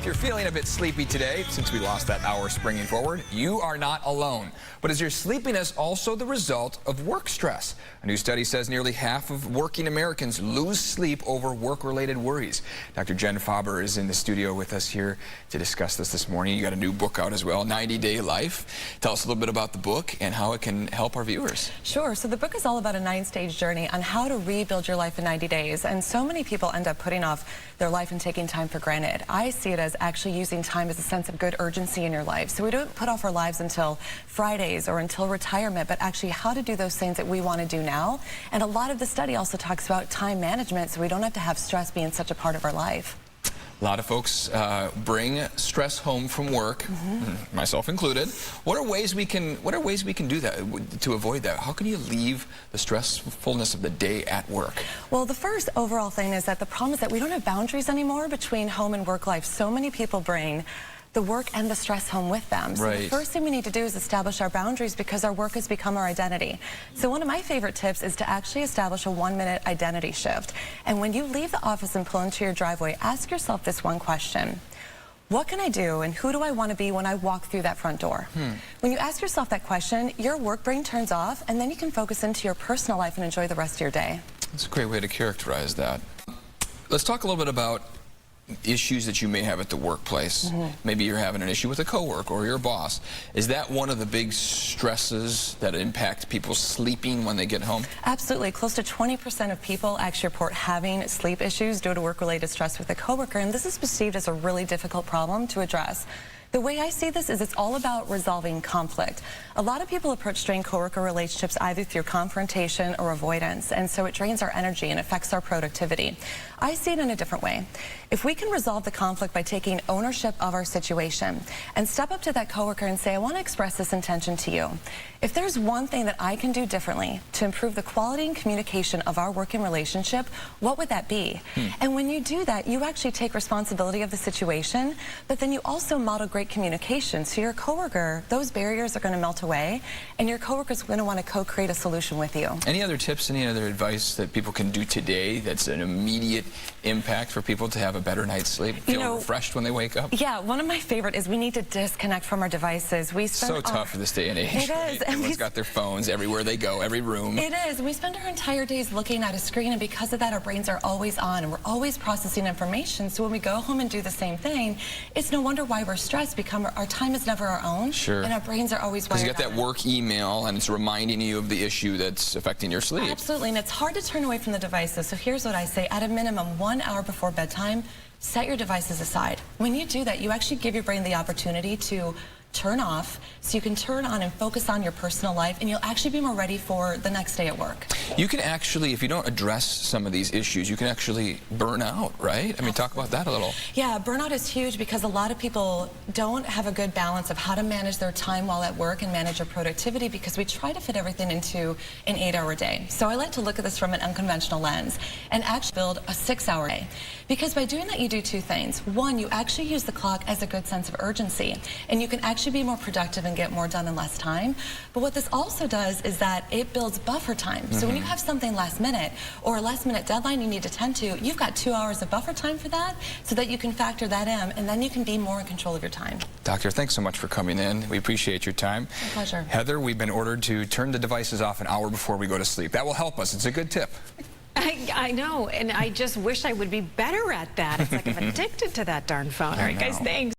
If you're feeling a bit sleepy today, since we lost that hour springing forward, you are not alone. But is your sleepiness also the result of work stress? A new study says nearly half of working Americans lose sleep over work-related worries. Dr. Jen Farber is in the studio with us here to discuss this morning. You got a new book out as well, 90-Day Life. Tell us a little bit about the book and how it can help our viewers. Sure. So the book is all about a 9-stage journey on how to rebuild your life in 90 days. And so many people end up putting off their life and taking time for granted. I see it as actually using time as a sense of good urgency in your life. So we don't put off our lives until Fridays or until retirement, but actually how to do those things that we want to do now. And a lot of the study also talks about time management, so we don't have to have stress being such a part of our life. A lot of folks bring stress home from work, myself included. What are ways we can do that to avoid that? How can you leave the stressfulness of the day at work? Well, the first overall thing is that the problem is that we don't have boundaries anymore between home and work life. So many people bring the work and the stress home with them. So the first thing we need to do is establish our boundaries because our work has become our identity. So one of my favorite tips is to actually establish a 1-minute identity shift. And when you leave the office and pull into your driveway, ask yourself this one question. What can I do and who do I want to be when I walk through that front door? When you ask yourself that question, your work brain turns off and then you can focus into your personal life and enjoy the rest of your day. That's a great way to characterize that. Let's talk a little bit about issues that you may have at the workplace. Maybe you're having an issue with a coworker or your boss. Is that one of the big stresses that impact people sleeping when they get home? Absolutely. Close to 20% of people actually report having sleep issues due to work-related stress with a coworker, and this is perceived as a really difficult problem to address. The way I see this is it's all about resolving conflict. A lot of people approach strained coworker relationships either through confrontation or avoidance, and so it drains our energy and affects our productivity. I see it in a different way. If we can resolve the conflict by taking ownership of our situation and step up to that coworker and say, I want to express this intention to you. If there's one thing that I can do differently to improve the quality and communication of our working relationship, what would that be? And when you do that, you actually take responsibility of the situation, but then you also model great communication. So your coworker, those barriers are going to melt away, and your coworker's going to want to co-create a solution with you. Any other tips, any other advice that people can do today that's an immediate impact for people to have a better night's sleep, feel refreshed when they wake up? Yeah, one of my favorite is we need to disconnect from our devices. We spend so tough for this day and age. It is. Everyone's got their phones everywhere they go, every room. It is. We spend our entire days looking at a screen, and because of that, our brains are always on, and we're always processing information. So when we go home and do the same thing, it's no wonder why we're stressed, because our time is never our own, and our brains are always wired. Because you got that work email, and it's reminding you of the issue that's affecting your sleep. Absolutely, and it's hard to turn away from the devices. So here's what I say. At a minimum, 1 hour before bedtime, set your devices aside. When you do that, you actually give your brain the opportunity to turn off so you can turn on and focus on your personal life, and you'll actually be more ready for the next day at work. You can actually, if you don't address some of these issues, you can actually burn out, right? I mean, talk about that a little. Yeah, burnout is huge because a lot of people don't have a good balance of how to manage their time while at work and manage their productivity, because we try to fit everything into an 8-hour day. So I like to look at this from an unconventional lens and actually build a 6-hour day. Because by doing that, you do two things. One, you actually use the clock as a good sense of urgency, and you can actually be more productive and get more done in less time. But what this also does is that it builds buffer time. So when you have something last minute or a last minute deadline you need to tend to, you've got 2 hours of buffer time for that, so that you can factor that in, and then you can be more in control of your time. Doctor, thanks so much for coming in. We appreciate your time. My pleasure. Heather, we've been ordered to turn the devices off an hour before we go to sleep. That will help us. It's a good tip. I know, and I just wish I would be better at that. It's like I'm addicted to that darn phone. All right, guys, thanks.